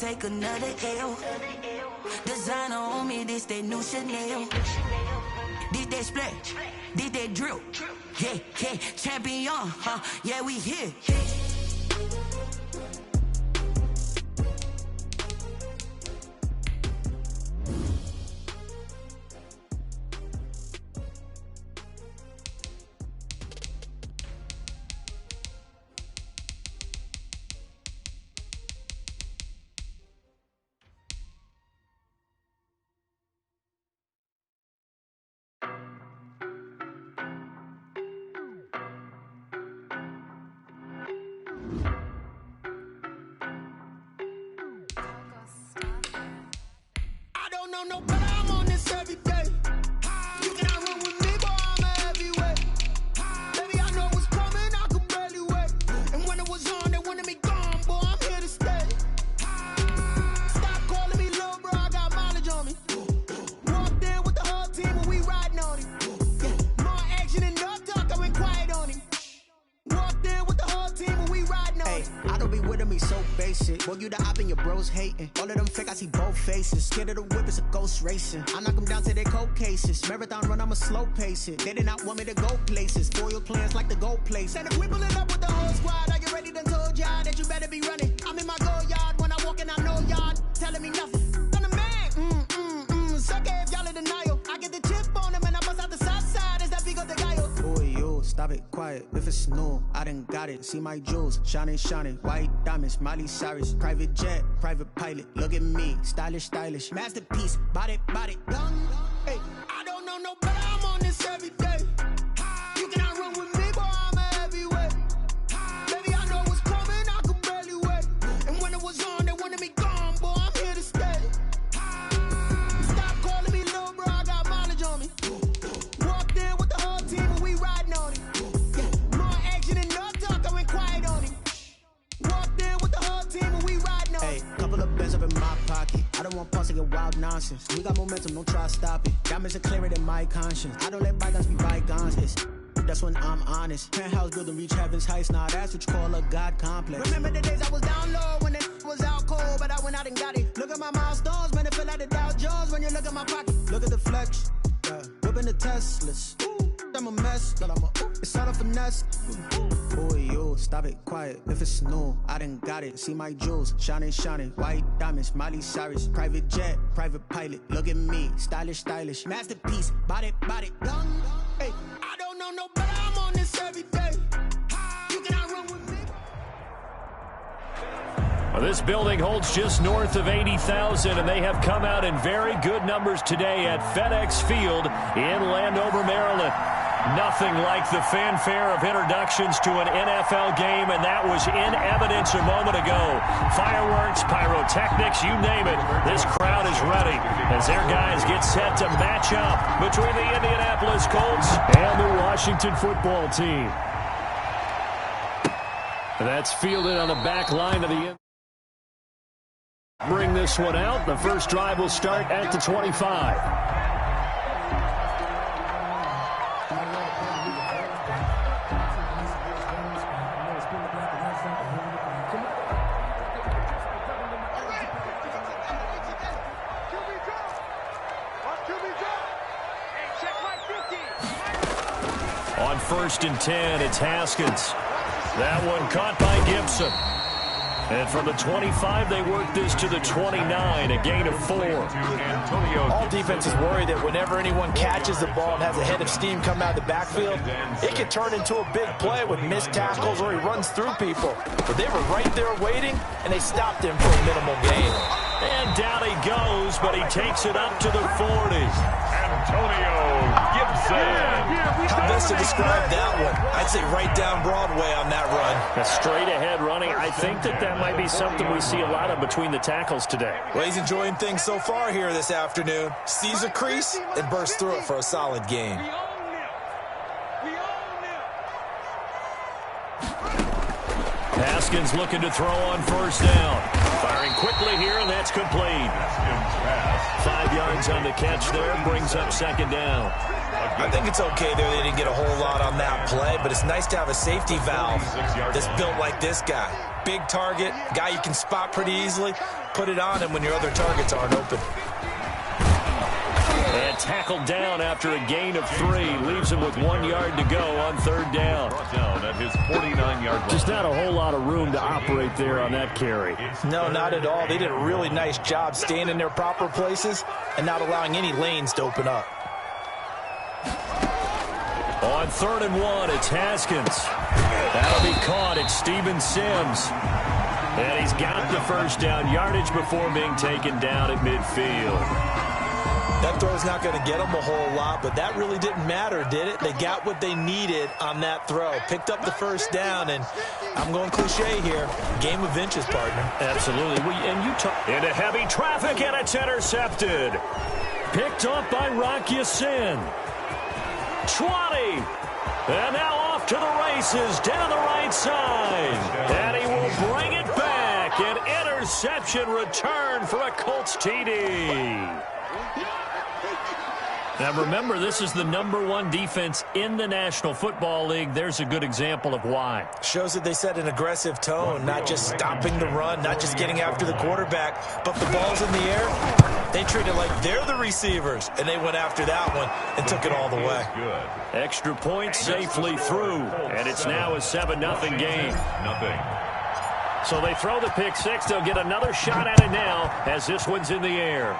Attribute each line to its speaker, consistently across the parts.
Speaker 1: take another L. Designer on me, this that new Chanel. This that splash, this that drill. Yeah, yeah, champion, yeah, we here. No, but I'm on this every day. You cannot run with me, boy, I'm a heavyweight. Baby, I know what's coming, I could barely wait. And when it was on, they wanted me gone, boy, I'm here to stay. Stop calling me little bro, I got mileage on me. Walked in with the whole team and we riding on him. Yeah, more action and no talk, I went quiet on him. Walked in with the whole team and we riding on him.
Speaker 2: I don't be with me so basic. Boy, you the op and your bros hating. All of them fake, I see both faces. Scared of the whip, it's a ghost racing. I knock them down to their cold cases. Marathon run, I'ma slow pace it. They did not want me to go places. Spoil plans like the gold place. And if we pulling up with the whole squad, are you ready? Done told y'all that you better be running. I'm in my go yard when I walk in, I know y'all telling me nothing. I'm the man, sucker if y'all in denial. I get the chip on him and I bust out the south side. Is that Vigo de Gallo? Boy, you stop it, quiet. If it's new, I done got it. See my jewels, shining, shining. White diamonds, Miley Cyrus. Private jet, private pilot. Look at me, stylish, stylish. Masterpiece, body, young. Hey,
Speaker 1: I don't know no better, I'm on this every day. You cannot run with me, boy, I'm a heavyweight. Baby, I know what's coming, I could barely wait. And when it was on, they wanted me gone, boy, I'm here to stay. Stop calling me little bro, I got mileage on me. Walked in with the whole team and we riding on him. Yeah, more action and no talk, I went quiet on him. Walked in with the whole team and we riding on him.
Speaker 2: Hey, couple of bands up in my pocket. I don't want pause to get wild nonsense. We got momentum, don't try to stop it. Diamonds are clearer than my conscience. I don't let bygones be bygones. That's when I'm honest. Penthouse building reach heaven's heights. Nah, that's what you call a God complex.
Speaker 1: Remember the days I was down low when it was out cold, but I went out and got it. Look at my milestones, man, it feel like the Dow Jones when you look at my pocket.
Speaker 2: Look at the flex, yeah. Whipping the Teslas. I'm a mess, but it's all a finesse. Boy, you stop it, quiet. If it's new, I done got it. See my jewels, shining, shining. White diamonds, Miley Cyrus. Private jet, private pilot. Look at me, stylish, stylish. Masterpiece, body, young. Hey,
Speaker 1: I don't know no better, I'm on this every day. You cannot run with me.
Speaker 3: Well, this building holds just north of 80,000, and they have come out in very good numbers today at FedEx Field in Landover, Maryland. Nothing like the fanfare of introductions to an NFL game, and that was in evidence a moment ago. Fireworks, pyrotechnics, you name it. This crowd is ready as their guys get set to match up between the Indianapolis Colts and the Washington football team. And that's fielded on the back line of the end. Bring this one out. The first drive will start at the 25. On 1st and 10, it's Haskins. That one caught by Gibson. And from the 25, they work this to the 29, a gain of 4.
Speaker 4: All defenses worry that whenever anyone catches the ball and has a head of steam come out of the backfield, it can turn into a big play with missed tackles or he runs through people. But they were right there waiting, and they stopped him for a minimal gain.
Speaker 3: And down he goes, but he takes it up to the 40.
Speaker 5: Antonio Gibson.
Speaker 4: How best to describe that one? I'd say right down Broadway on that run.
Speaker 3: A straight ahead running. I think that might be something we see a lot of between the tackles today.
Speaker 4: Well, he's enjoying things so far here this afternoon. Sees a crease and bursts through it for a solid gain.
Speaker 3: Haskins looking to throw on first down. Firing quickly here, and that's complete. 5 yards on the catch there, brings up second down.
Speaker 4: I think it's okay there. They didn't get a whole lot on that play, but it's nice to have a safety valve that's built like this guy. Big target, guy you can spot pretty easily. Put it on him when your other targets aren't open.
Speaker 3: And tackled down after a gain of 3. Leaves him with 1 yard to go on third down.
Speaker 5: Brought down at his 49-yard line.
Speaker 3: Just not a whole lot of room to operate there on that carry.
Speaker 4: No, not at all. They did a really nice job staying in their proper places and not allowing any lanes to open up.
Speaker 3: On 3rd and 1, it's Haskins. That'll be caught. It's Steven Sims. And he's got the first down yardage before being taken down at midfield.
Speaker 4: That throw's not going to get them a whole lot, but that really didn't matter, did it? They got what they needed on that throw. Picked up the first down, and I'm going cliche here. Game of inches, partner.
Speaker 3: Absolutely. Into heavy traffic, and it's intercepted. Picked up by Rock Ya-Sin. 20. And now off to the races down the right side. And he will bring it back. An interception return for a Colts TD. Now remember, this is the #1 defense in the National Football League. There's a good example of why.
Speaker 4: Shows that they set an aggressive tone, not just stopping the run, not just getting after the quarterback, but the ball's in the air. They treat it like they're the receivers, and they went after that one and took it all the way.
Speaker 3: Extra point safely through, and it's now a 7-0 game. So they throw the pick six. They'll get another shot at it now as this one's in the air.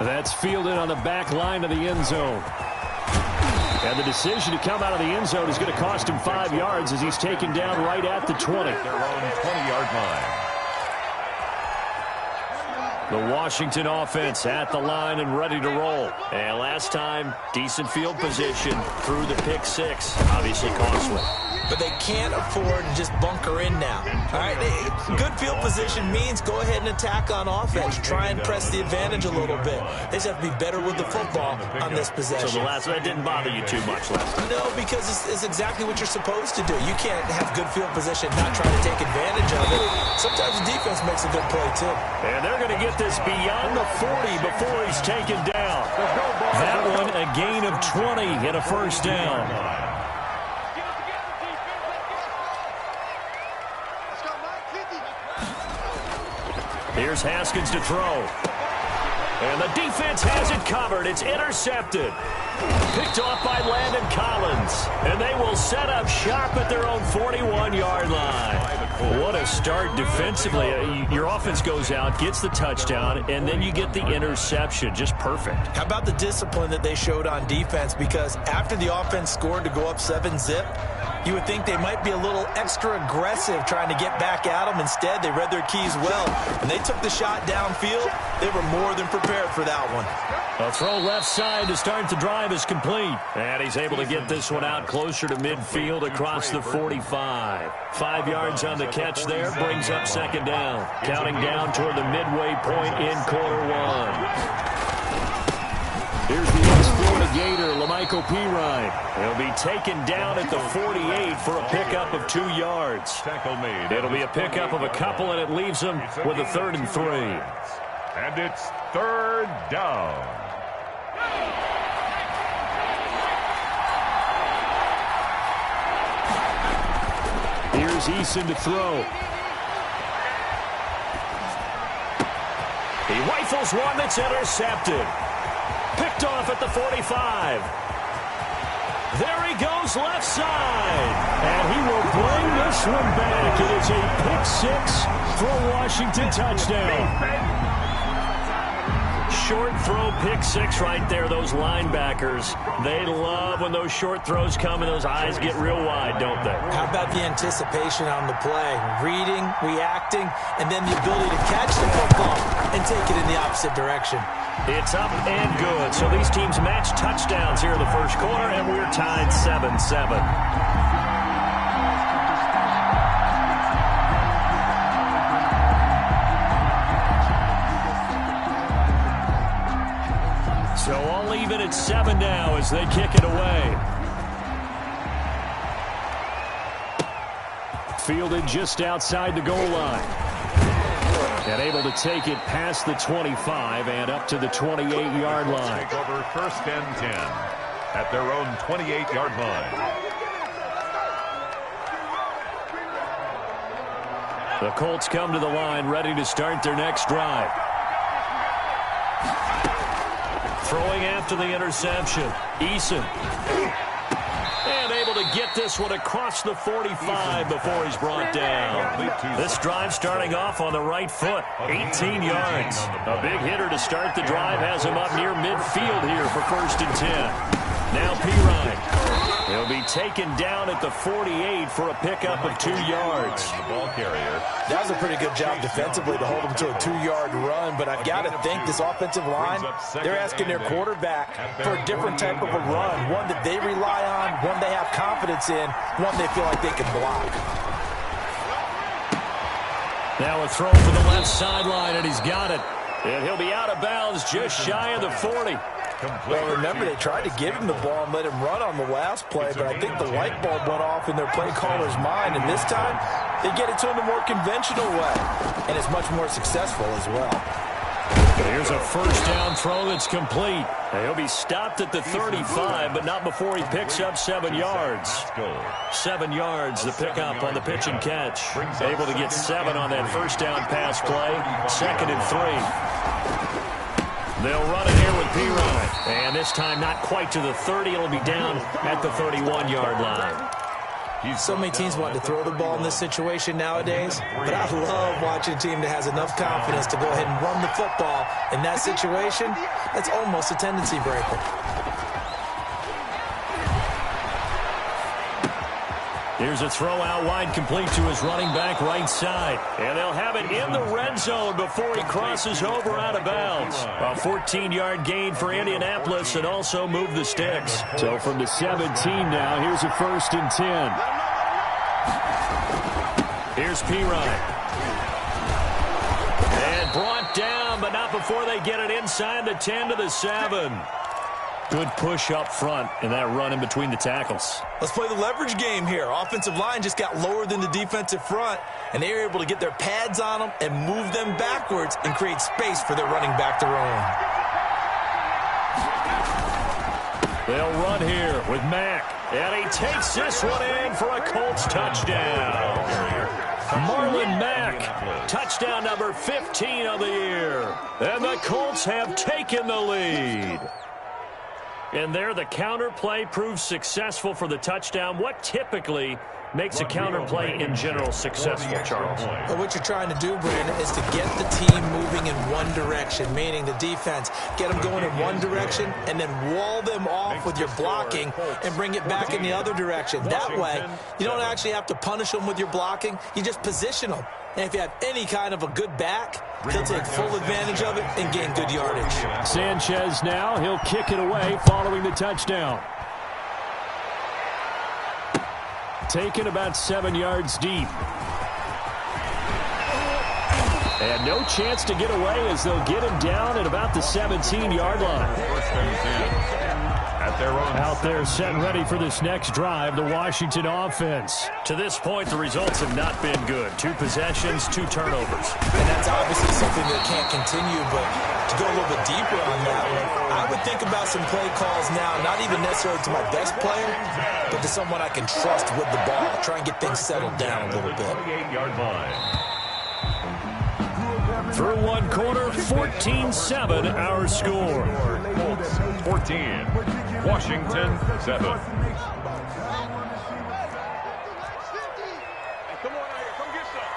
Speaker 3: That's fielded on the back line of the end zone. And the decision to come out of the end zone is going to cost him 5 yards as he's taken down right at the 20.
Speaker 5: Their own 20-yard line.
Speaker 3: The Washington offense at the line and ready to roll. And last time, decent field position through the pick six. Obviously costly.
Speaker 4: But they can't afford to just bunker in now. All right, good field position means go ahead and attack on offense. Try and press the advantage a little bit. They just have to be better with the football on this possession.
Speaker 3: So the last one didn't bother you too much last time?
Speaker 4: No, because it's exactly what you're supposed to do. You can't have good field position and not try to take advantage of it. Sometimes the defense makes a good play, too.
Speaker 3: And they're going to get this beyond the 40 before he's taken down. That one, a gain of 20 and a first down. Here's Haskins to throw. And the defense has it covered. It's intercepted. Picked off by Landon Collins. And they will set up shop at their own 41-yard line. What a start defensively. Your offense goes out, gets the touchdown, and then you get the interception. Just perfect.
Speaker 4: How about the discipline that they showed on defense? Because after the offense scored to go up 7-zip, you would think they might be a little extra aggressive trying to get back at them. Instead, they read their keys well. And they took the shot downfield. They were more than prepared for that one.
Speaker 3: A throw left side to start the drive is complete. And he's able to get this one out closer to midfield across the 45. 5 yards on the catch there, brings up second down. Counting down toward the midway point in quarter one. Here's the ex-Florida Gator, Lamichael Pirine. He'll be taken down at the 48 for a pickup of 2 yards.
Speaker 5: Tackle made.
Speaker 3: It'll be a pickup of a couple, and it leaves him with a 3rd and 3.
Speaker 5: And it's 3rd down.
Speaker 3: Here's Eason to throw. He rifles one that's intercepted. Picked off at the 45. There he goes left side. And he will bring this one back. It is a pick six for a Washington touchdown. Short throw pick six right there. Those linebackers, they love when those short throws come and those eyes get real wide, don't they?
Speaker 4: How about the anticipation on the play? Reading, reacting, and then the ability to catch the football and take it in the opposite direction.
Speaker 3: It's up and good. So these teams match touchdowns here in the first quarter, and we're tied 7-7. So all even at 7 now as they kick it away. fielded just outside the goal line. And able to take it past the 25 and up to the 28-yard line.
Speaker 5: Take over 1st and 10 at their own 28-yard line.
Speaker 3: The Colts come to the line ready to start their next drive. Throwing after the interception. Eason. And able to get this one across the 45 before he's brought down. This drive starting off on the right foot. 18 yards. A big hitter to start the drive has him up near midfield here for 1st and 10. Now Pirine. He'll be taken down at the 48 for a pickup of 2 yards.
Speaker 5: The ball carrier.
Speaker 4: That was a pretty good job defensively to hold him to a 2-yard run, but I've got to think this offensive line, they're asking their quarterback for a different type of a run, one that they rely on, one they have confidence in, one they feel like they can block.
Speaker 3: Now a throw for the left sideline, and he's got it. And he'll be out of bounds just shy of the 40.
Speaker 4: Well, remember, they tried to give him the ball and let him run on the last play, but I think the light bulb went off in their play caller's mind, and this time they get it to him the more conventional way, and it's much more successful as well.
Speaker 3: Here's a 1st down throw that's complete. He'll be stopped at the 35, but not before he picks up 7 yards. 7 yards, the pickup on the pitch and catch. Able to get 7 on that 1st down pass play. 2nd and 3. They'll run it here with Pirine. And this time not quite to the 30. It'll be down at the 31-yard line.
Speaker 4: So many teams want to throw the ball in this situation nowadays, but I love watching a team that has enough confidence to go ahead and run the football. In that situation, that's almost a tendency breaker.
Speaker 3: Here's a throw out wide, complete to his running back right side. And they'll have it in the red zone before he crosses over out of bounds. A 14-yard gain for Indianapolis and also move the sticks. So from the 17 now, here's a 1st and 10. Here's Pirine. And brought down, but not before they get it inside the 10 to the 7. Good push up front in that run in between the tackles.
Speaker 4: Let's play the leverage game here. Offensive line just got lower than the defensive front, and they were able to get their pads on them and move them backwards and create space for their running back to run.
Speaker 3: They'll run here with Mack, and he takes this one in for a Colts touchdown. Marlon Mack, touchdown number 15 of the year. And the Colts have taken the lead. And there, the counter play proves successful for the touchdown. What typically makes a counter play in general successful, Charles?
Speaker 4: Well, what you're trying to do, Brandon, is to get the team moving in one direction, meaning the defense, get them going in one direction and then wall them off with your blocking and bring it back in the other direction. That way, you don't actually have to punish them with your blocking. You just position them. And if you have any kind of a good back, he'll take full advantage of it and gain good yardage.
Speaker 3: Sanchez now, he'll kick it away following the touchdown. Taken about 7 yards deep. And no chance to get away as they'll get him down at about the 17-yard line.
Speaker 5: 1st and 10. At their own
Speaker 3: out there set ready for this next drive, the Washington offense. To this point, the results have not been good. 2 possessions, 2 turnovers.
Speaker 4: And that's obviously something that can't continue, but to go a little bit deeper on that one, I would think about some play calls now, not even necessarily to my best player, but to someone I can trust with the ball. Try and get things settled down a little bit.
Speaker 5: 28-yard line.
Speaker 3: Through one quarter, 14-7 our score.
Speaker 5: Colts 14, Washington 7.
Speaker 6: Come on out here. Come get some.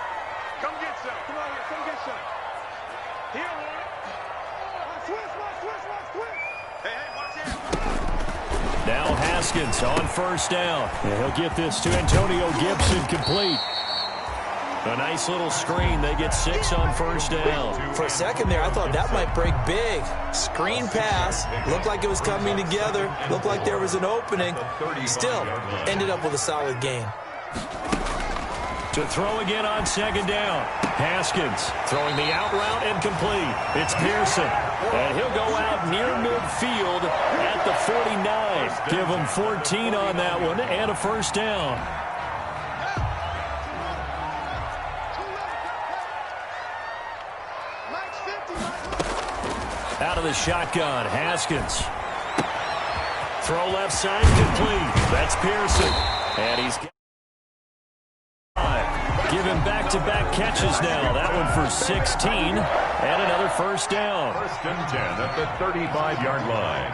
Speaker 6: Come get some. Come on here. Come get some. Here, watch twist. Hey, watch it.
Speaker 3: Now Haskins on 1st down. And he'll get this to Antonio Gibson complete. A nice little screen. They get 6 on 1st down.
Speaker 4: For a second there, I thought that might break big. Screen pass. Looked like it was coming together. Looked like there was an opening. Still, ended up with a solid gain.
Speaker 3: To throw again on 2nd down. Haskins throwing the out route and complete. It's Pearson. And he'll go out near midfield at the 49. Give him 14 on that one and a 1st down. the shotgun. Haskins. Throw left side, complete. That's Pearson. And he's give him back-to-back catches now. That one for 16. And another first down.
Speaker 5: First and 10 at the 35-yard line.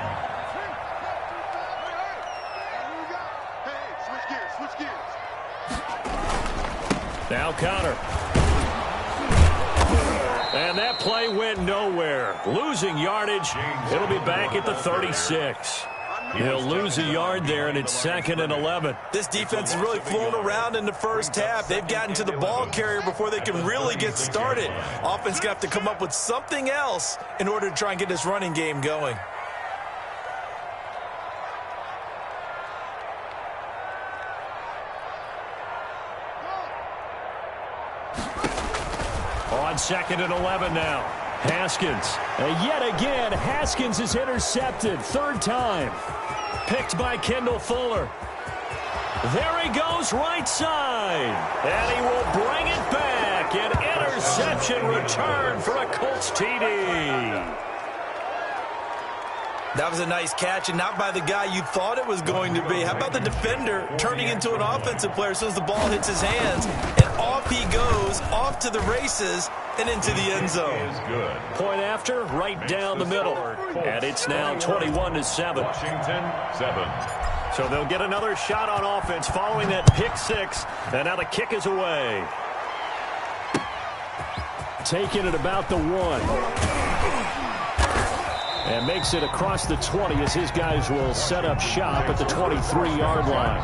Speaker 6: Switch gears.
Speaker 3: Now Connor. And that play went nowhere. Losing yardage. It'll be back at the 36. He'll lose a yard there, and it's 2nd and 11.
Speaker 4: This defense has really flown around in the first half. They've gotten to the ball carrier before they can really get started. Offense got to come up with something else in order to try and get this running game going.
Speaker 3: On 2nd and 11 now. Haskins. And yet again, Haskins is intercepted. 3rd time. Picked by Kendall Fuller. There he goes, right side. And he will bring it back. An interception return for a Colts TD.
Speaker 4: That was a nice catch, and not by the guy you thought it was going to be. How about the defender turning into an offensive player as soon as the ball hits his hands, and off he goes, off to the races, and into the end zone.
Speaker 3: Point after, right down the middle. And it's now 21-7.
Speaker 5: Washington, 7.
Speaker 3: So they'll get another shot on offense following that pick six. And now the kick is away. Taking it about the 1. And makes it across the 20 as his guys will set up shop at the 23-yard line.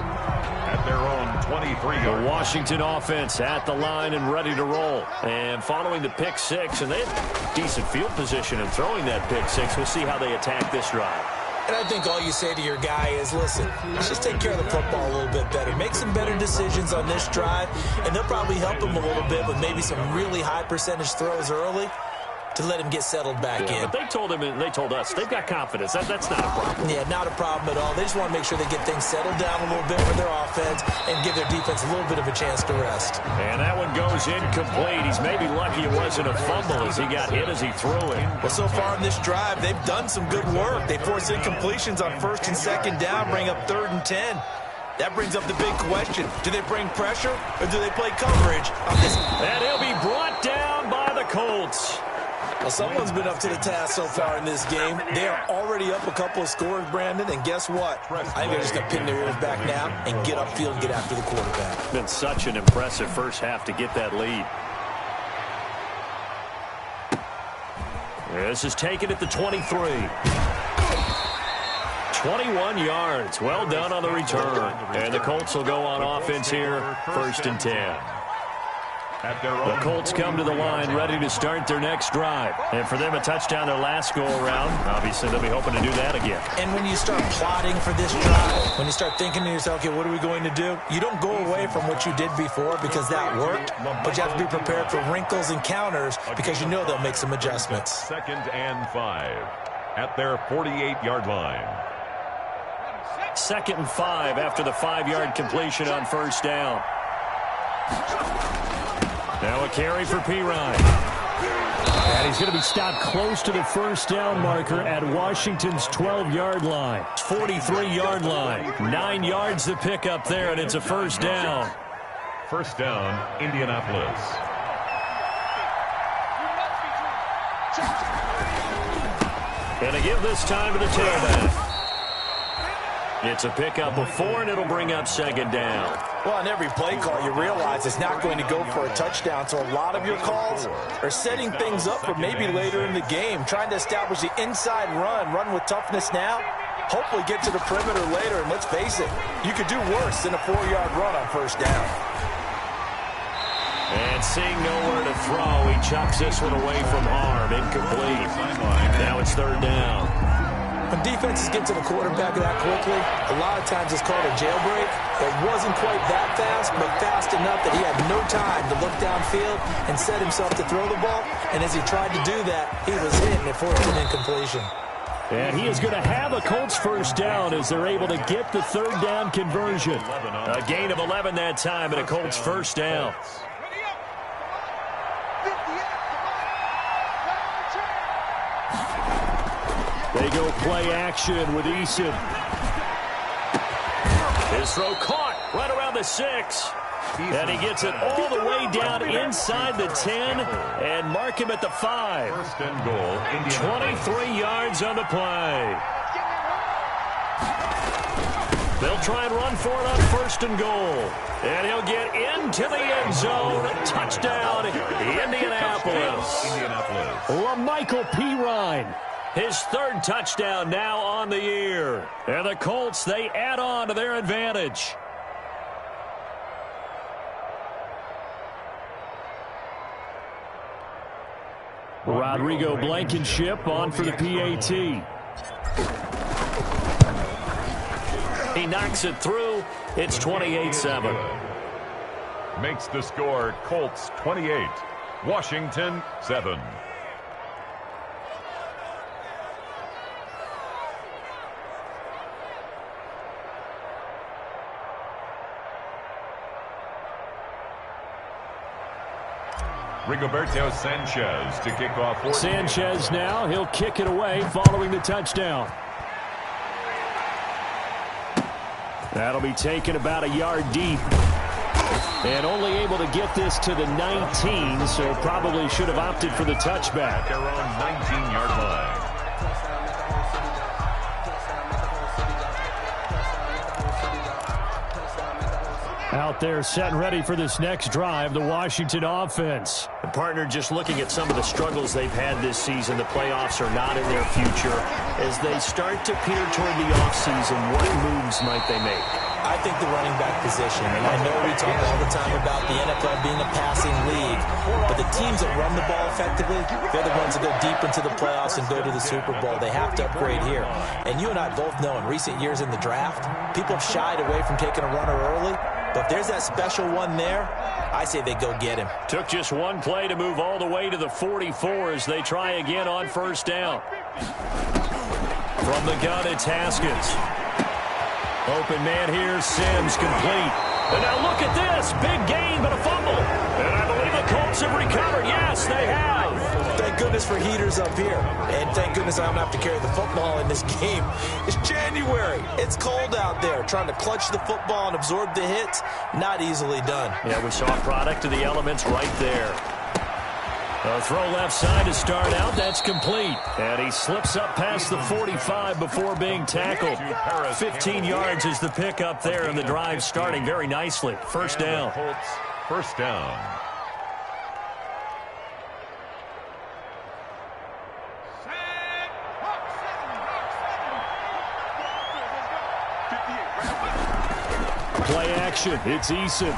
Speaker 5: At their own 23-yard.
Speaker 3: The Washington offense at the line and ready to roll. And following the pick six, and they have decent field position in throwing that pick six. We'll see how they attack this drive.
Speaker 4: And I think all you say to your guy is, listen, let's just take care of the football a little bit better. Make some better decisions on this drive, and they'll probably help him a little bit with maybe some really high percentage throws early to let him get settled back in.
Speaker 3: But they told him, and they told us, they've got confidence. That's not a problem.
Speaker 4: Yeah, not a problem at all. They just want to make sure they get things settled down a little bit for their offense and give their defense a little bit of a chance to rest.
Speaker 3: And that one goes incomplete. He's maybe lucky it wasn't a fumble as he got hit as he threw it.
Speaker 4: Well, so far in this drive, they've done some good work. They force incompletions on 1st and 2nd down, bring up 3rd and 10. That brings up the big question. Do they bring pressure or do they play coverage on this?
Speaker 3: And he'll be brought down by the Colts.
Speaker 4: Well, someone's been up to the task so far in this game. They are already up a couple of scores, Brandon, and guess what? I think they're just going to pin their ears back now and get upfield and get after the quarterback.
Speaker 3: It's been such an impressive first half to get that lead. This is taken at the 23. 21 yards. Well done on the return. And the Colts will go on offense here, 1st and 10. The Colts come to the line ready to start their next drive. And for them, a touchdown their last go-around. Obviously, they'll be hoping to do that again.
Speaker 4: And when you start plotting for this drive, when you start thinking to yourself, okay, what are we going to do? You don't go away from what you did before because that worked, but you have to be prepared for wrinkles and counters because you know they'll make some adjustments.
Speaker 5: 2nd and 5 at their 48-yard line.
Speaker 3: 2nd and 5 after the 5-yard completion on 1st down. Now a carry for Pirine. And he's going to be stopped close to the 1st down marker at Washington's 12-yard line. 43-yard line. 9 yards to pick up there, and it's a 1st down.
Speaker 5: 1st down, Indianapolis.
Speaker 3: And to give this time to the tailback. It's a pickup of 4, and it'll bring up 2nd down.
Speaker 4: Well, on every play call, you realize it's not going to go for a touchdown. So a lot of your calls are setting things up for maybe later in the game, trying to establish the inside run with toughness now, hopefully get to the perimeter later. And let's face it, you could do worse than a 4-yard run on 1st down.
Speaker 3: And seeing nowhere to throw, he chucks this one away from harm. Incomplete. Now it's 3rd down.
Speaker 4: When defenses get to the quarterback that quickly, a lot of times it's called a jailbreak. It wasn't quite that fast, but fast enough that he had no time to look downfield and set himself to throw the ball. And as he tried to do that, he was hit and it forced an incompletion.
Speaker 3: And he is going to have a Colts 1st down as they're able to get the 3rd down conversion. A gain of 11 that time and a Colts 1st down. They go play action with Eason. His throw caught right around the 6. And he gets it all the way down inside the 10 and mark him at the 5.
Speaker 5: First and goal.
Speaker 3: 23 yards on the play. They'll try and run for it on first and goal. And he'll get into the end zone. Touchdown, Indianapolis. LaMichael Pirine. His 3rd touchdown now on the year. And the Colts, they add on to their advantage. Rodrigo Blankenship on for the PAT. He knocks it through. It's 28-7.
Speaker 5: Makes the score Colts 28, Washington 7. Rigoberto Sanchez to kick off.
Speaker 3: Sanchez now, he'll kick it away following the touchdown. That'll be taken about a yard deep. And only able to get this to the 19, so probably should have opted for the touchback.
Speaker 5: Their own 19-yard line.
Speaker 3: Out there set and ready for this next drive, the Washington offense. The partner just looking at some of the struggles they've had this season. The playoffs are not in their future. As they start to peer toward the offseason, what moves might they make?
Speaker 4: I think the running back position, and I know we talk all the time about the NFL being a passing league, but the teams that run the ball effectively, they're the ones that go deep into the playoffs and go to the Super Bowl. They have to upgrade here. And you and I both know in recent years in the draft, people have shied away from taking a runner early. But if there's that special one there, I say they go get him.
Speaker 3: Took just one play to move all the way to the 44 as they try again on first down. From the gun, it's Haskins. Open man here, Sims complete. And now look at this. Big gain, but a fumble. And I believe the Colts have recovered. Yes, they have.
Speaker 4: Thank goodness for heaters up here. And thank goodness I don't have to carry the football in this game. It's January. It's cold out there. Trying to clutch the football and absorb the hits, not easily done.
Speaker 3: Yeah, we saw a product of the elements right there. A throw left side to start out. That's complete. And he slips up past the 45 before being tackled. 15 yards is the pickup there, and the drive starting very nicely. First down.
Speaker 5: First down.
Speaker 3: Play action. It's Eason.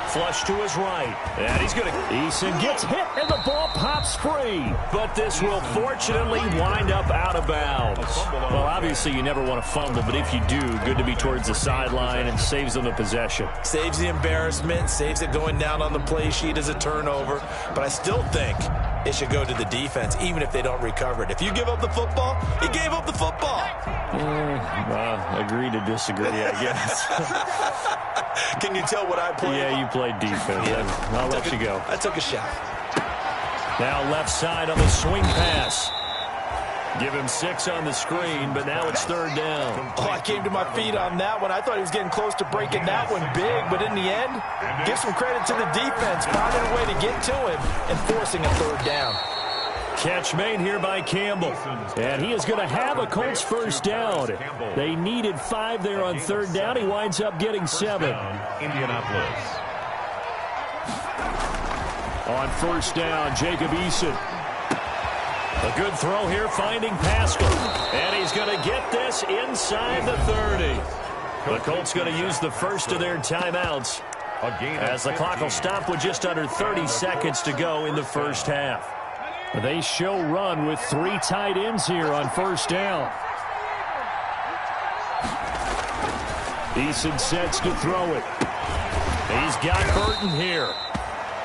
Speaker 3: Flush to his right. And he's going to... Eason gets hit, and the ball pops free. But this will fortunately wind up out of bounds. Well, obviously, you never want to fumble, but if you do, good to be towards the sideline and saves them the possession.
Speaker 4: Saves the embarrassment, saves it going down on the play sheet as a turnover. But I still think it should go to the defense, even if they don't recover it. If you give up the football, you gave up the football.
Speaker 3: Agree to disagree, I guess.
Speaker 4: Can you tell what I played?
Speaker 3: Yeah, you played defense. Yeah. I'll let you go.
Speaker 4: I took a shot.
Speaker 3: Now left side on the swing pass. Give him 6 on the screen, but now it's third down.
Speaker 4: Oh, I came to my feet on that one. I thought he was getting close to breaking that one big, but in the end, give some credit to the defense, finding a way to get to him and forcing a third down.
Speaker 3: Catch made here by Campbell. And he is going to have a Colts first down. They needed 5 there on third down. He winds up getting 7.
Speaker 5: Indianapolis.
Speaker 3: On first down, Jacob Eason. A good throw here, finding Pascal. And he's going to get this inside the 30. The Colts going to use the first of their timeouts as the clock will stop with just under 30 seconds to go in the first half. They show run with 3 tight ends here on first down. Eason sets to throw it. He's got Burton here.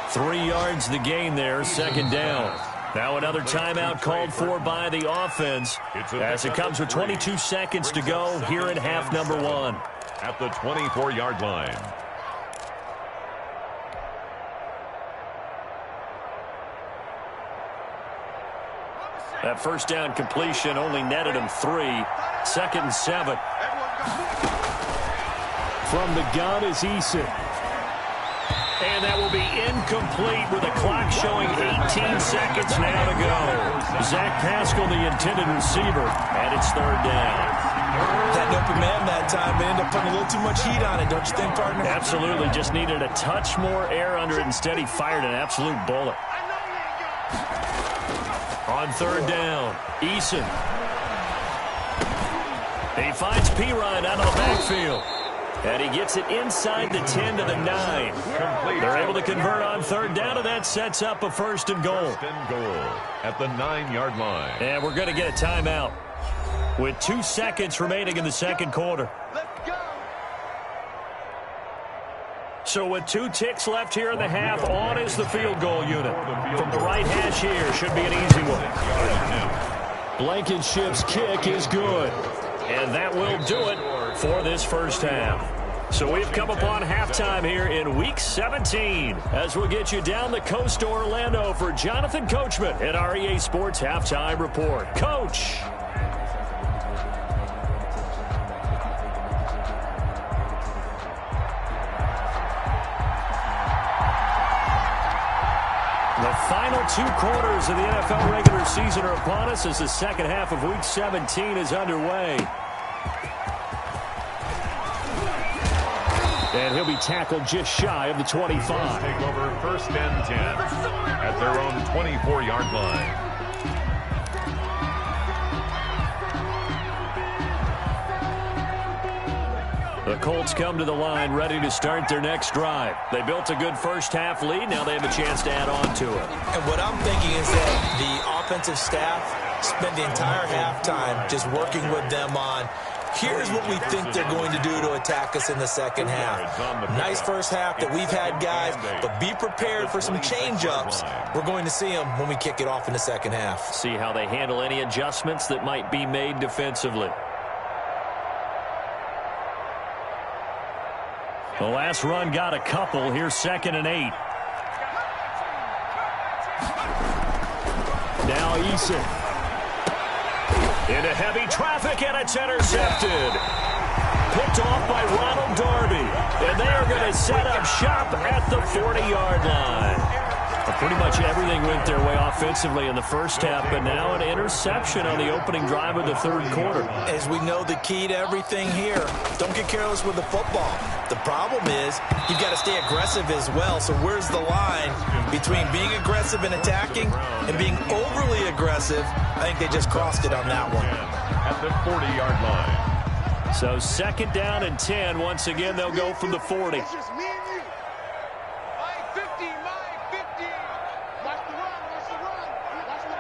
Speaker 3: 3 yards the gain there, second down. Now another timeout called for by the offense as it comes with 22 seconds to go here in half number 1.
Speaker 5: At the 24-yard line.
Speaker 3: That first down completion only netted him 3. 2nd and 7. From the gun is Eason. And that will be incomplete with the clock showing 18 seconds now to go. Zach Pascal, the intended receiver, and it's 3rd down.
Speaker 4: Had an open man that time, but ended up putting a little too much heat on it, don't you think, partner?
Speaker 3: Absolutely. Just needed a touch more air under it. Instead, he fired an absolute bullet. On 3rd down, Eason. He finds Pirine out of the backfield. And he gets it inside the 10 to the 9. They're able to convert on 3rd down, and that sets up a 1st and goal.
Speaker 5: 1st and goal at the 9-yard line.
Speaker 3: And we're going to get a timeout with 2 seconds remaining in the 2nd quarter. So with 2 ticks left here in the half, on is the field goal unit. From the right hash here, should be an easy one. Blankenship's kick is good. And that will do it for this first half. So we've come upon halftime here in Week 17 as we'll get you down the coast to Orlando for Jonathan Coachman at our EA Sports Halftime Report. Coach. The final 2 quarters of the NFL regular season are upon us as the second half of Week 17 is underway. And he'll be tackled just shy of the 25.
Speaker 5: Take over 1st and 10 at their own 24-yard line.
Speaker 3: The Colts come to the line ready to start their next drive. They built a good first half lead. Now they have a chance to add on to it.
Speaker 4: And what I'm thinking is that the offensive staff spent the entire halftime just working with them on, here's what we think they're going to do to attack us in the second half. Nice first half that we've had, guys, but be prepared for some change-ups. We're going to see them when we kick it off in the second half.
Speaker 3: See how they handle any adjustments that might be made defensively. The last run got a couple. Here's 2nd and 8. Now Eason. Into heavy traffic, and it's intercepted. Picked off by Ronald Darby. And they are going to set up shop at the 40-yard line. Pretty much everything went their way offensively in the first half, but now an interception on the opening drive of the 3rd quarter.
Speaker 4: As we know, the key to everything here, don't get careless with the football. The problem is you've got to stay aggressive as well. So where's the line between being aggressive and attacking and being overly aggressive? I think they just crossed it on that one.
Speaker 5: At the 40-yard line.
Speaker 3: So 2nd down and 10. Once again, they'll go from the 40.
Speaker 6: It's just me and you. My 50, my 50. Watch the run, watch the run, watch the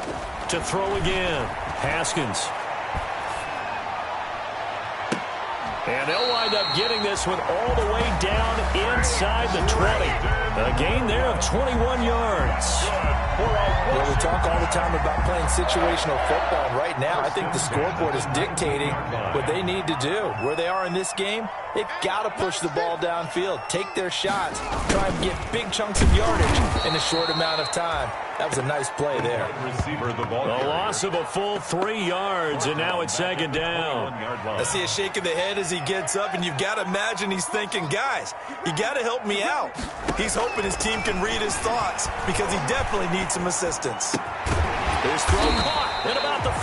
Speaker 6: run.
Speaker 3: To throw again, Haskins. And they'll wind up getting this one all the way down inside the 20. A gain there of 21 yards.
Speaker 4: Well, we talk all the time about playing situational football. Right now, I think the scoreboard is dictating what they need to do. Where they are in this game, they've got to push the ball downfield, take their shots, try and get big chunks of yardage in a short amount of time. That was a nice play there.
Speaker 3: The loss of a full 3 yards, and now it's 2nd down.
Speaker 4: I see a shake of the head as he gets up, and you've got to imagine he's thinking, guys, you got to help me out. He's hoping his team can read his thoughts because he definitely needs some assistance.
Speaker 3: His throw caught at about the 5.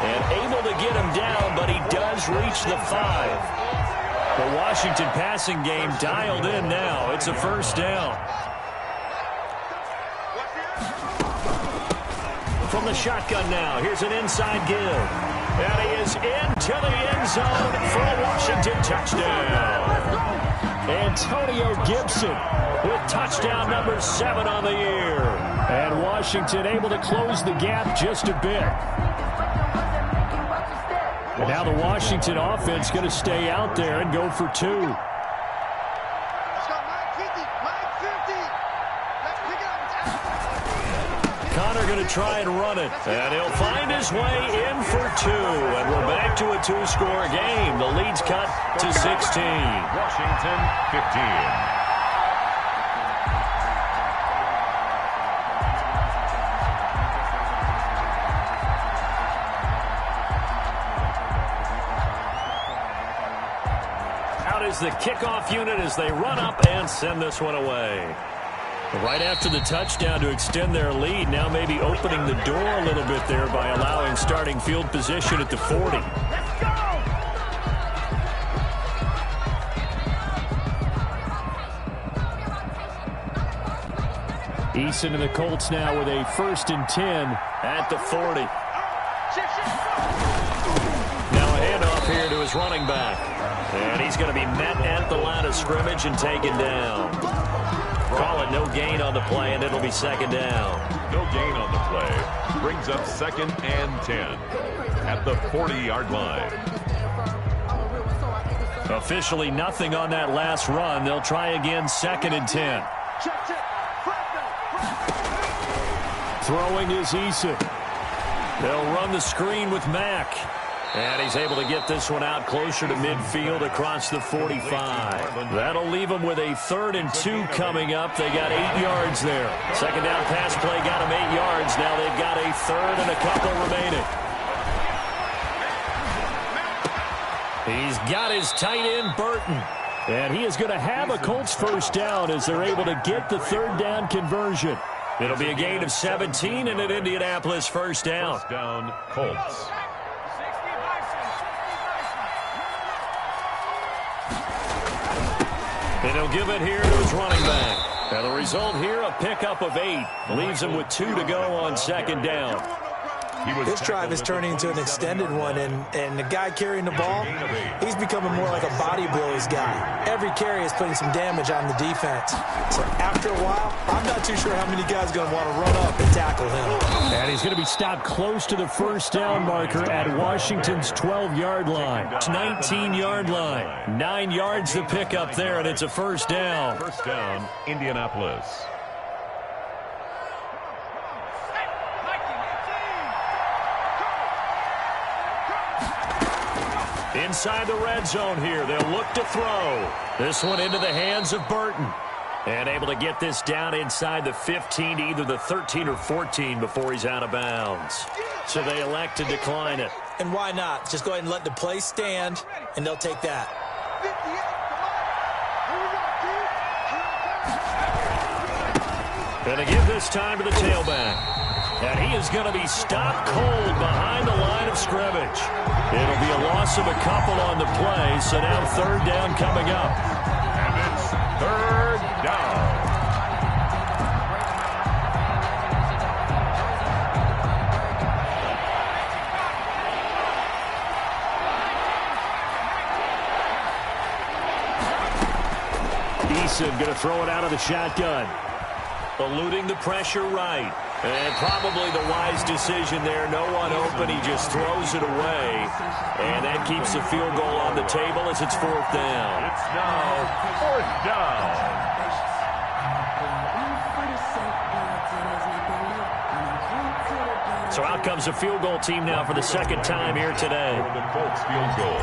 Speaker 3: And able to get him down, but he does reach the 5. The Washington passing game dialed in now. It's a 1st down. From the shotgun now, here's an inside give. And he is into the end zone for a Washington touchdown. Antonio Gibson with touchdown number 7 on the year. And Washington able to close the gap just a bit. And now the Washington offense going to stay out there and go for 2.
Speaker 6: Let's go, Mike 50, Mike 50. Let's pick it up.
Speaker 3: Connor going to try and run it. And he'll find his way in for 2. And we're back to a 2-score game. The lead's cut to 16.
Speaker 5: Washington 15.
Speaker 3: out is the kickoff unit as they run up and send this one away. Right after the touchdown to extend their lead, now maybe opening the door a little bit there by allowing starting field position at the 40.
Speaker 6: Let's go!
Speaker 3: Eason and the Colts now with a 1st and 10 at the 40. Now a handoff here to his running back. And he's going to be met at the line of scrimmage and taken down. Call it no gain on the play, and it'll be 2nd down.
Speaker 5: No gain on the play. Brings up 2nd and 10 at the 40-yard line.
Speaker 3: Officially nothing on that last run. They'll try again 2nd and 10. Throwing is Eason. They'll run the screen with Mack. And he's able to get this one out closer to midfield across the 45. That'll leave them with a 3rd and 2 coming up. They got 8 yards there. 2nd down pass play got them 8 yards. Now they've got a 3rd and a couple remaining. He's got his tight end, Burton. And he is going to have a Colts 1st down as they're able to get the 3rd down conversion. It'll be a gain of 17 and an Indianapolis 1st down.
Speaker 5: 1st down, Colts.
Speaker 3: And he'll give it here to his running back. Now the result here, a pickup of 8. Leaves him with 2 to go on 2nd down.
Speaker 4: This drive is turning into an extended one, and the guy carrying the ball, he's becoming more like a body blows guy. Every carry is putting some damage on the defense. So after a while, I'm not too sure how many guys are going to want to run up and tackle him.
Speaker 3: And he's going to be stopped close to the 1st down marker at Washington's 12-yard line. 19-yard line. 9 yards to pick up there, and it's a 1st down.
Speaker 5: 1st down, Indianapolis.
Speaker 3: Inside the red zone here, they'll look to throw. This one into the hands of Burton. And able to get this down inside the 15 to either the 13 or 14 before he's out of bounds. So they elect to decline it.
Speaker 4: And why not? Just go ahead and let the play stand, and they'll take that.
Speaker 3: Going to give this time to the tailback. And he is going to be stopped cold behind the line of scrimmage. It'll be a loss of a couple on the play, so now 3rd down coming up.
Speaker 5: And it's 3rd down.
Speaker 3: Eason going to throw it out of the shotgun. Eluding the pressure right. And probably the wise decision there. No one open. He just throws it away. And that keeps the field goal on the table as it's 4th down.
Speaker 5: It's now 4th down.
Speaker 3: So out comes the field goal team now for the 2nd time here today.
Speaker 5: For the Colts field goal.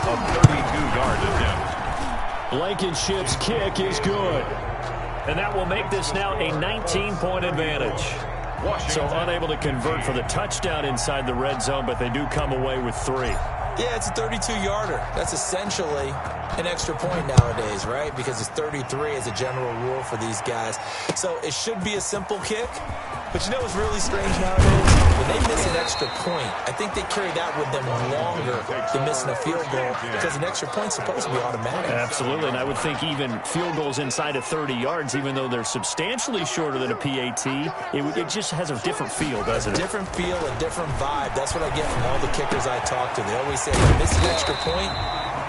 Speaker 5: A 32-yard attempt.
Speaker 3: Blankenship's kick is good. And that will make this now a 19-point advantage. So unable to convert for the touchdown inside the red zone, but they do come away with 3.
Speaker 4: Yeah, it's a 32-yarder. That's essentially an extra point nowadays, right? Because it's 33 as a general rule for these guys. So it should be a simple kick. But you know what's really strange nowadays? When they miss an extra point, I think they carry that with them longer than missing a field goal because an extra point's supposed to be automatic.
Speaker 3: Absolutely, and I would think even field goals inside of 30 yards, even though they're substantially shorter than a PAT, it just has a different feel, doesn't it?
Speaker 4: A different feel, a different vibe. That's what I get from all the kickers I talk to. They always say, you miss an extra point,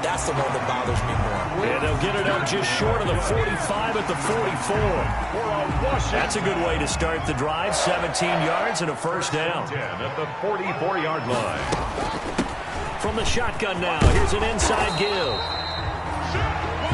Speaker 4: that's the one that bothers me more.
Speaker 3: And they'll get it up just short of the 45 at the 44. That's a good way to start the drive. 17 yards and a 1st down.
Speaker 5: 10 at the 44-yard line.
Speaker 3: From the shotgun now, here's an inside give.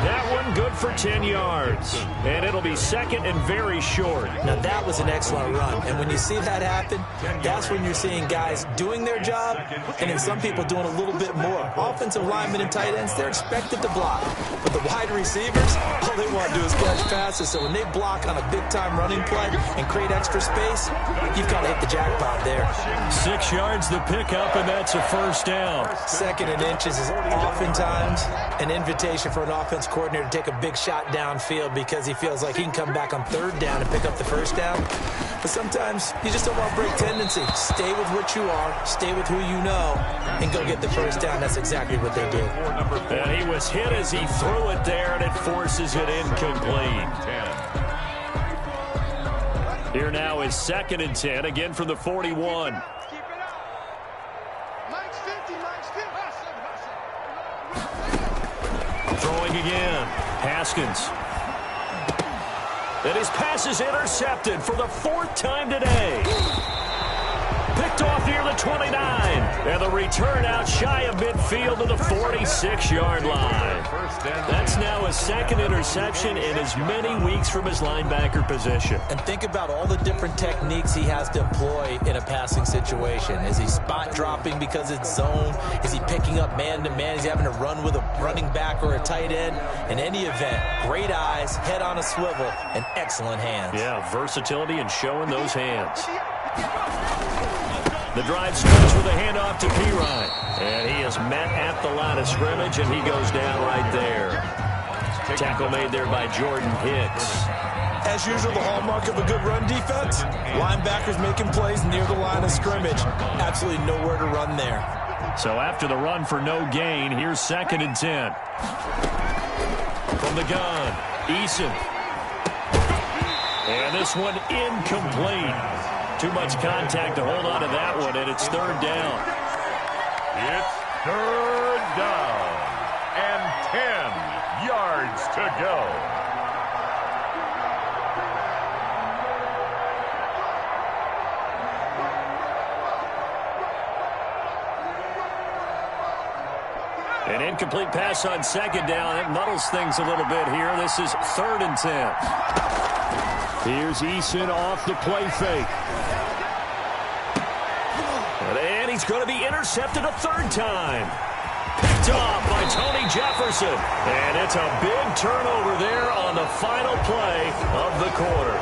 Speaker 3: That one good for 10 yards. And it'll be second and very short.
Speaker 4: Now, that was an excellent run. And when you see that happen, that's when you're seeing guys doing their job and then some people doing a little bit more. Offensive linemen and tight ends, they're expected to block. But the wide receivers, all they want to do is catch passes. So when they block on a big-time running play and create extra space, you've got to hit the jackpot there.
Speaker 3: 6 yards the pickup, and that's a first down.
Speaker 4: Second and inches is oftentimes an invitation for an offense coordinator to take a big shot downfield because he feels like he can come back on third down and pick up the first down. But sometimes you just don't want to break tendency. Stay with what you are, stay with who you know, and go get the first down. That's exactly what they did.
Speaker 3: And he was hit as he threw it there, and it forces it incomplete. Here now is second and 10, again from the 41. Throwing again. Haskins. And his pass is intercepted for the fourth time today. Picked off near the 29. And the return out shy of midfield to the 46-yard line. That's now his second interception in as many weeks from his linebacker position.
Speaker 4: And think about all the different techniques he has to employ in a passing situation. Is he spot dropping because it's zone? Is he picking up man-to-man? Is he having to run with a running back or a tight end? In any event, great eyes, head on a swivel, and excellent hands.
Speaker 3: Yeah, versatility and showing those hands. The drive starts with a handoff to Pirine. And he is met at the line of scrimmage, and he goes down right there. Tackle made there by Jordan Hicks.
Speaker 4: As usual, the hallmark of a good run defense, linebackers making plays near the line of scrimmage. Absolutely nowhere to run there.
Speaker 3: So after the run for no gain, here's second and 10. From the gun, Eason. And this one incomplete. Too much contact to hold on to that one, and it's third down.
Speaker 5: It's third down and 10 yards to go.
Speaker 3: An incomplete pass on second down. It muddles things a little bit here. This is third and 10. Here's Eason off the play fake. And he's going to be intercepted a third time. Picked off by Tony Jefferson. And it's a big turnover there on the final play of the quarter.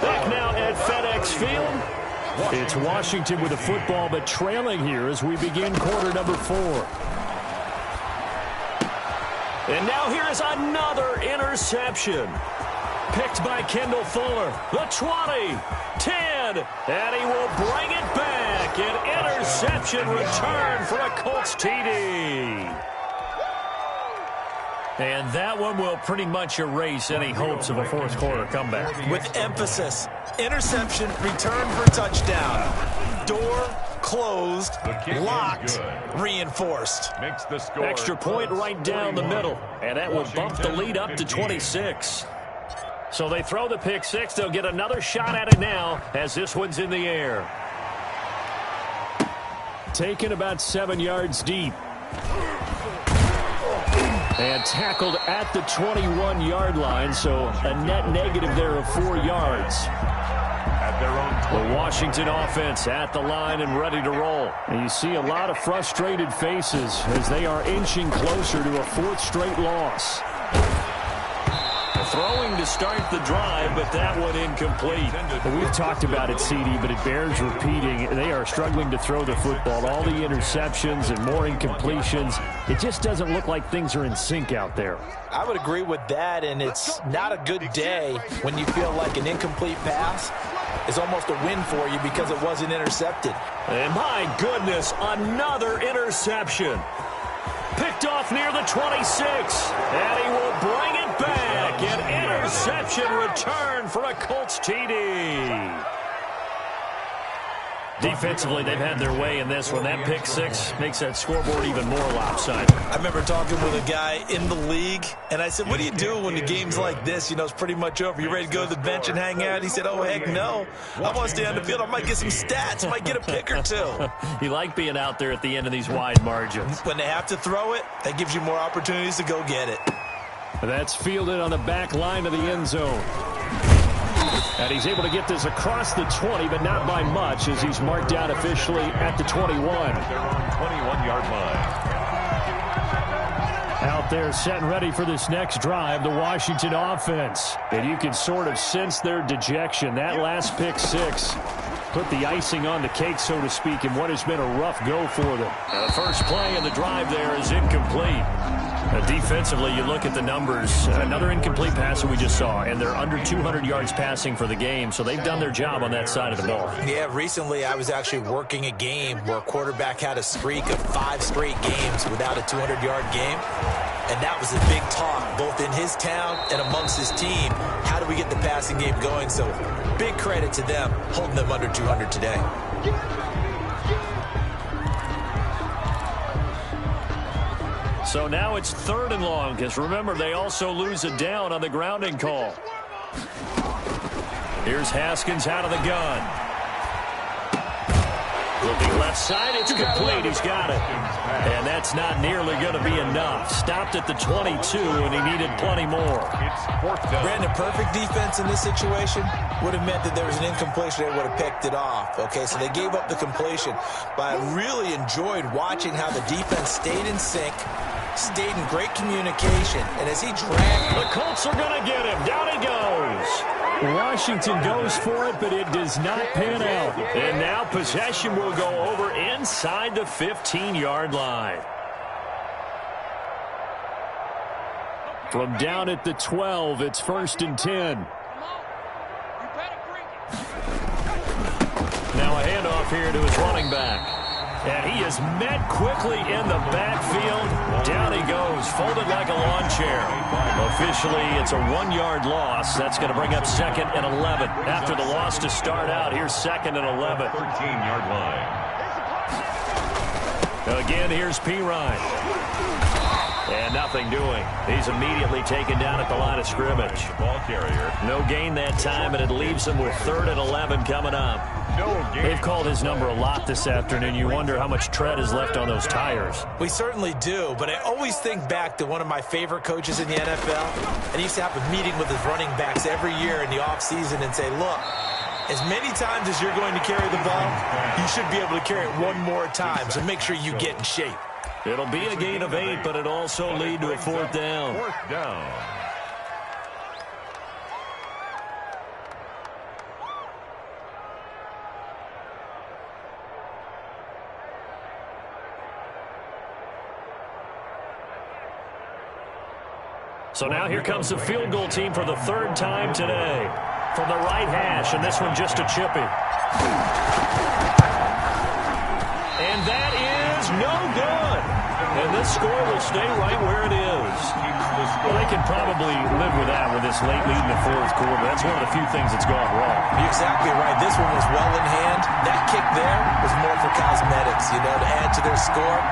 Speaker 3: Back now at FedEx Field. It's Washington with the football, but trailing here as we begin quarter number 4. And now here is another interception. Picked by Kendall Fuller. The 20, 10, and he will bring it back. An interception return for a Colts TD. And that one will pretty much erase any hopes of a fourth quarter comeback.
Speaker 4: With emphasis, interception, return for touchdown. Door closed, locked, reinforced.
Speaker 5: Makes the score.
Speaker 3: Extra point right down the middle, and that will bump the lead up to 26. So they throw the pick six. They'll get another shot at it now as this one's in the air. Taken about 7 yards deep. And tackled at the 21-yard line, so a net negative there of 4 yards.
Speaker 5: At their own
Speaker 3: The Washington offense at the line and ready to roll. And you see a lot of frustrated faces as they are inching closer to a fourth straight loss. Throwing to start the drive, but that one incomplete. We've talked about it, CD, but it bears repeating. They are struggling to throw the football. All the interceptions and more incompletions. It just doesn't look like things are in sync out there.
Speaker 4: I would agree with that, and it's not a good day when you feel like an incomplete pass is almost a win for you because it wasn't intercepted.
Speaker 3: And my goodness, another interception. Picked off near the 26, and he will bring it back. An interception return for a Colts TD. Defensively, they've had their way in this one. That pick six makes that scoreboard even more lopsided.
Speaker 4: I remember talking with a guy in the league, and I said, what do you do when the game's like this? You know, it's pretty much over. You ready to go to the bench and hang out? He said, oh, heck no. I want to stay on the field. I might get some stats. I might get a pick or two.
Speaker 3: You like being out there at the end of these wide margins.
Speaker 4: When they have to throw it, that gives you more opportunities to go get it.
Speaker 3: That's fielded on the back line of the end zone. And he's able to get this across the 20, but not by much, as he's marked out officially at the 21.
Speaker 5: They're on 21-yard line.
Speaker 3: Out there set and ready for this next drive, the Washington offense. And you can sort of sense their dejection. That last pick six put the icing on the cake, so to speak, in what has been a rough go for them. The first play in the drive there is incomplete. Defensively, you look at the numbers. Another incomplete pass that we just saw, and they're under 200 yards passing for the game, so they've done their job on that side of the ball.
Speaker 4: Yeah, recently I was actually working a game where a quarterback had a streak of 5 straight games without a 200-yard game, and that was a big talk, both in his town and amongst his team. How do we get the passing game going? So big credit to them, holding them under 200 today.
Speaker 3: So now it's 3rd and long, because remember, they also lose a down on the grounding call. Here's Haskins out of the gun. Looking left side, it's complete. He's got it. And that's not nearly going to be enough. Stopped at the 22, and he needed plenty more.
Speaker 4: Brandon, perfect defense in this situation would have meant that there was an incompletion. They would have picked it off. Okay, so they gave up the completion. But I really enjoyed watching how the defense stayed in sync, stayed in great communication, and as he dragged...
Speaker 3: The Colts are going to get him. Down he goes. Washington goes for it, but it does not pan out. And now possession will go over inside the 15-yard line. From down at the 12, it's 1st and 10. Now a handoff here to his running back. And he is met quickly in the backfield. Down he goes, folded like a lawn chair. Officially, it's a 1-yard loss. That's going to bring up 2nd and 11. After the loss to start out, here's 2nd and 11.
Speaker 5: 13-yard line.
Speaker 3: Again, here's Pirine. And nothing doing. He's immediately taken down at the line of scrimmage.
Speaker 5: Ball carrier.
Speaker 3: No gain that time, and it leaves him with 3rd and 11 coming up. They've called his number a lot this afternoon. You wonder how much tread is left on those tires.
Speaker 4: We certainly do, but I always think back to one of my favorite coaches in the NFL. And he used to have a meeting with his running backs every year in the offseason and say, look, as many times as you're going to carry the ball, you should be able to carry it one more time, so make sure you get in shape.
Speaker 3: It'll be a gain of 8, but it'll also lead to a 4th down.
Speaker 5: 4th down.
Speaker 3: So now here comes the field goal team for the 3rd time today. From the right hash, and this one just a chippy. And that is no good. And this score will stay right where it is. Well, they can probably live with that with this late lead in the 4th quarter. That's one of the few things that's gone wrong.
Speaker 4: You're exactly right. This one was well in hand. That kick there was more for cosmetics, to add to their score.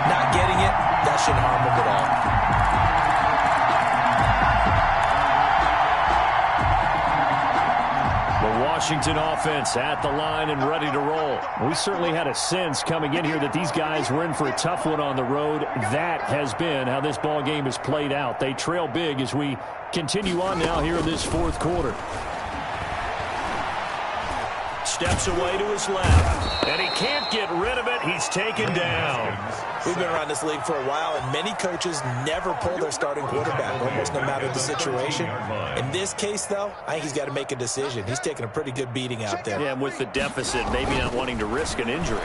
Speaker 4: Not getting it, that shouldn't harm them at all.
Speaker 3: Washington offense at the line and ready to roll. We certainly had a sense coming in here that these guys were in for a tough one on the road. That has been how this ball game has played out. They trail big as we continue on now here in this 4th quarter. Steps away to his left, and he can't get rid of it. He's taken down.
Speaker 4: We've been around this league for a while, and many coaches never pull their starting quarterback, almost no matter the situation. In this case, though, I think he's got to make a decision. He's taking a pretty good beating out there.
Speaker 3: Yeah, and with the deficit, maybe not wanting to risk an injury.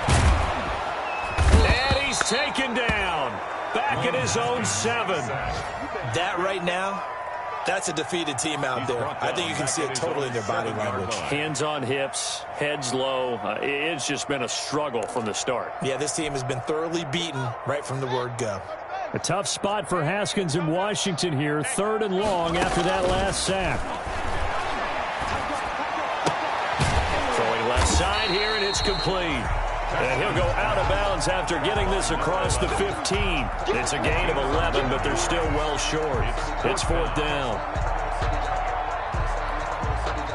Speaker 3: And he's taken down. Back at his own 7.
Speaker 4: That right now, that's a defeated team out there. I think you can see it totally in their body language.
Speaker 3: Hands on hips, heads low. It's just been a struggle from the start.
Speaker 4: Yeah, this team has been thoroughly beaten right from the word go.
Speaker 3: A tough spot for Haskins in Washington here. 3rd and long after that last sack. Throwing left side here, and it's complete. And he'll go out of bounds after getting this across the 15. It's a gain of 11, but they're still well short. It's 4th down.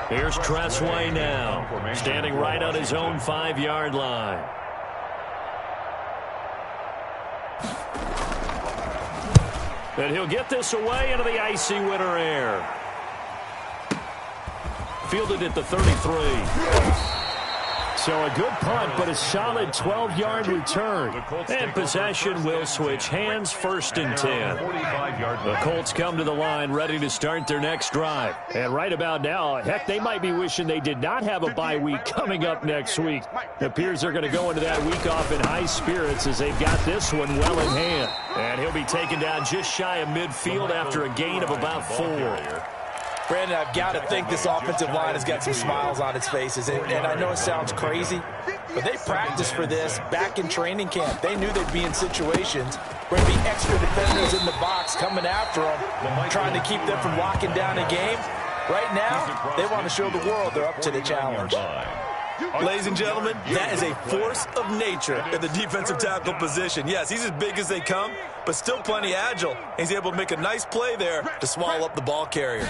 Speaker 3: Here's Tressway now, standing right on his own 5-yard line. And he'll get this away into the icy winter air. Fielded at the 33. So a good punt, but a solid 12-yard return. And possession will switch hands, 1st and 10. The Colts come to the line ready to start their next drive. And right about now, heck, they might be wishing they did not have a bye week coming up next week. It appears they're going to go into that week off in high spirits as they've got this one well in hand. And he'll be taken down just shy of midfield after a gain of about 4.
Speaker 4: Brandon, I've got to think this offensive line has got some smiles on its faces. And I know it sounds crazy, but they practiced for this back in training camp. They knew they'd be in situations where there'd be extra defenders in the box coming after them, trying to keep them from locking down a game. Right now, they want to show the world they're up to the challenge.
Speaker 7: Ladies and gentlemen, that is a force of nature in the defensive tackle position. Yes, he's as big as they come, but still plenty agile. He's able to make a nice play there to swallow up the ball carrier.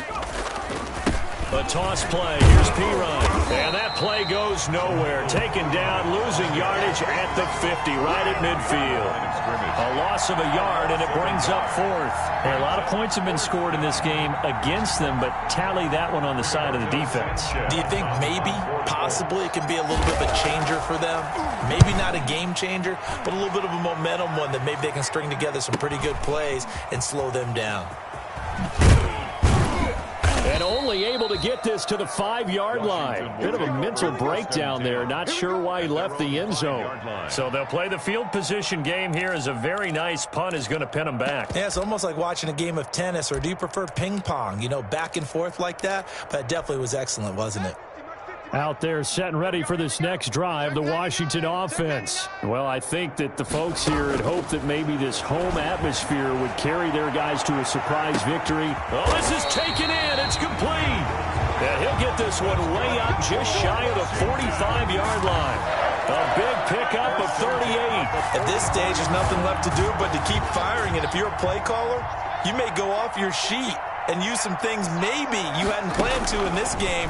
Speaker 3: A toss play. Here's P-Run. And that play goes nowhere. Taken down, losing yardage at the 50, right at midfield. A loss of a yard, and it brings up 4th.
Speaker 8: A lot of points have been scored in this game against them, but tally that one on the side of the defense.
Speaker 4: Do you think maybe, possibly, it can be a little bit of a changer for them? Maybe not a game changer, but a little bit of a momentum one that maybe they can string together some pretty good plays and slow them down.
Speaker 3: And only able to get this to the 5-yard line. Bit of a mental breakdown there. Not sure why he left the end zone. So they'll play the field position game here as a very nice punt is going to pin them back.
Speaker 4: Yeah, it's almost like watching a game of tennis, or do you prefer ping pong? You know, back and forth like that? But it definitely was excellent, wasn't it?
Speaker 3: Out there set and ready for this next drive, the Washington offense. Well, I think that the folks here had hoped that maybe this home atmosphere would carry their guys to a surprise victory. Oh, this is taken in. It's complete. And he'll get this one way up just shy of the 45-yard line. A big pickup of 38.
Speaker 7: At this stage, there's nothing left to do but to keep firing. And if you're a play caller, you may go off your sheet and use some things maybe you hadn't planned to in this game.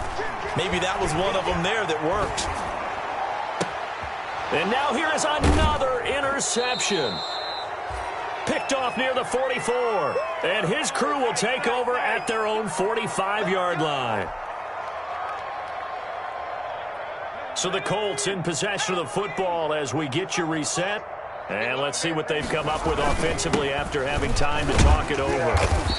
Speaker 7: Maybe that was one of them there that worked.
Speaker 3: And now here is another interception. Picked off near the 44. And his crew will take over at their own 45-yard line. So the Colts in possession of the football as we get you reset. And let's see what they've come up with offensively after having time to talk it over.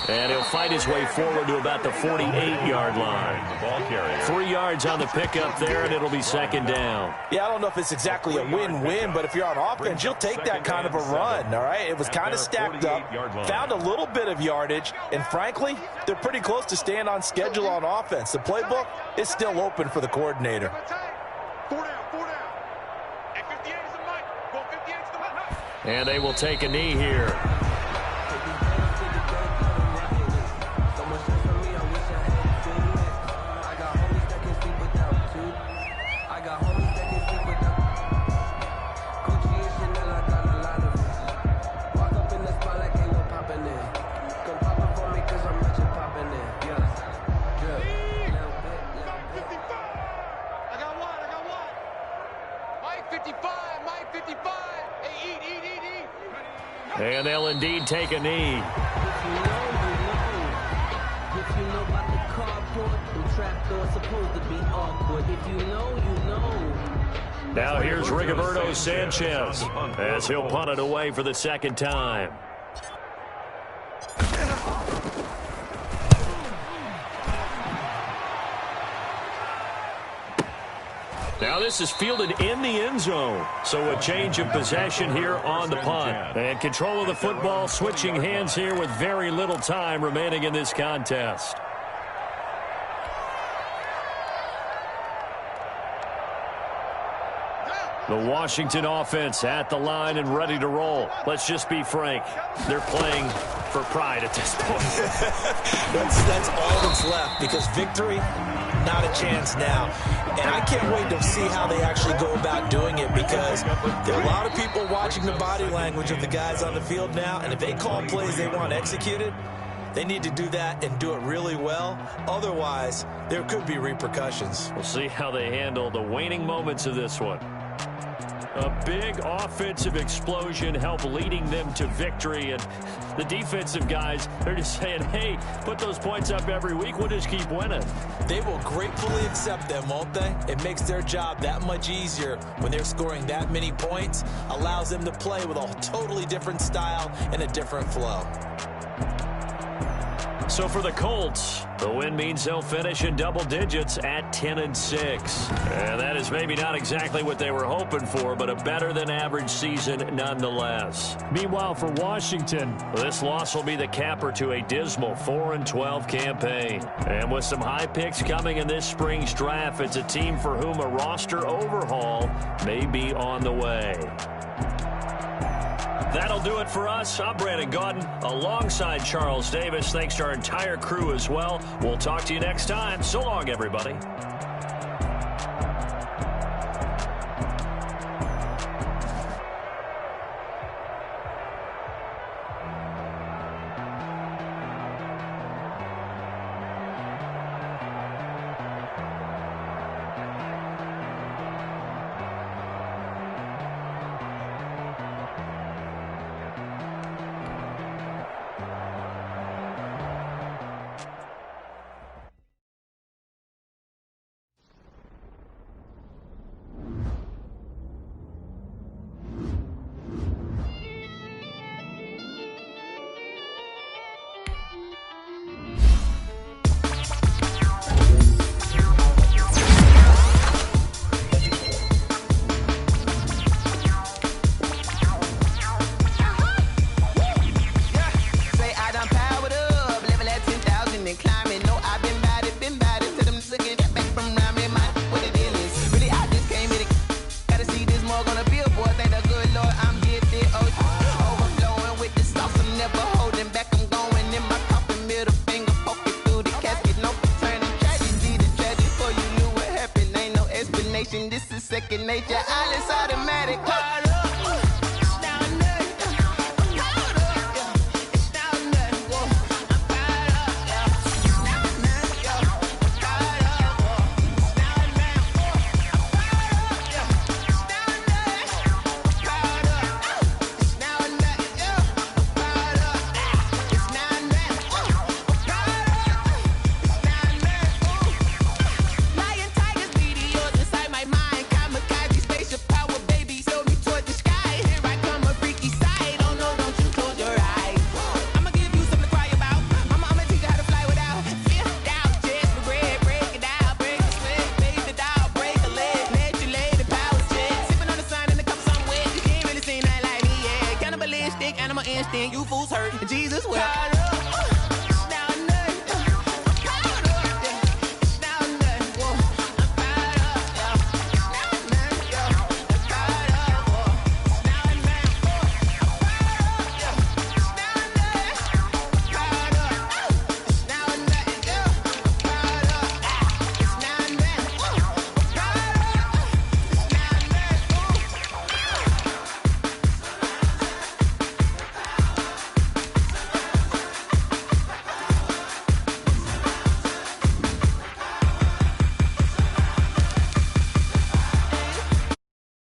Speaker 3: And he'll fight his way forward to about the 48-yard line. 3 yards on the pickup there, and it'll be 2nd down.
Speaker 4: Yeah, I don't know if it's exactly a win-win, but if you're on offense, you'll take that kind of a run, all right? It was kind of stacked up, found a little bit of yardage, and frankly, they're pretty close to staying on schedule on offense. The playbook is still open for the coordinator.
Speaker 6: 4 down, 4 down. At 58 is the mic. Go 58 is the mic.
Speaker 3: And they will take a knee here. And they'll indeed take a knee. Now here's Rigoberto Sanchez as he'll punt it away for the 2nd time. Now this is fielded in the end zone. So a change of possession here on the punt. And control of the football switching hands here with very little time remaining in this contest. The Washington offense at the line and ready to roll. Let's just be frank. They're playing for pride at this point.
Speaker 4: That's all that's left, because victory, not a chance now. And I can't wait to see how they actually go about doing it, because there are a lot of people watching the body language of the guys on the field now, and if they call plays they want executed, they need to do that and do it really well. Otherwise, there could be repercussions.
Speaker 3: We'll see how they handle the waning moments of this one. A big offensive explosion helped leading them to victory. And the defensive guys, they're just saying, hey, put those points up every week. We'll just keep winning.
Speaker 4: They will gratefully accept them, won't they? It makes their job that much easier when they're scoring that many points. Allows them to play with a totally different style and a different flow.
Speaker 3: So for the Colts, the win means they'll finish in double digits at 10-6. And that is maybe not exactly what they were hoping for, but a better-than-average season nonetheless.
Speaker 8: Meanwhile, for Washington,
Speaker 3: this loss will be the capper to a dismal 4-12 campaign. And with some high picks coming in this spring's draft, it's a team for whom a roster overhaul may be on the way. That'll do it for us. I'm Brandon Gaudin alongside Charles Davis. Thanks to our entire crew as well. We'll talk to you next time. So long, everybody.
Speaker 1: This is second nature. All is automatic. Animal instinct, you fools hurt. Jesus, well.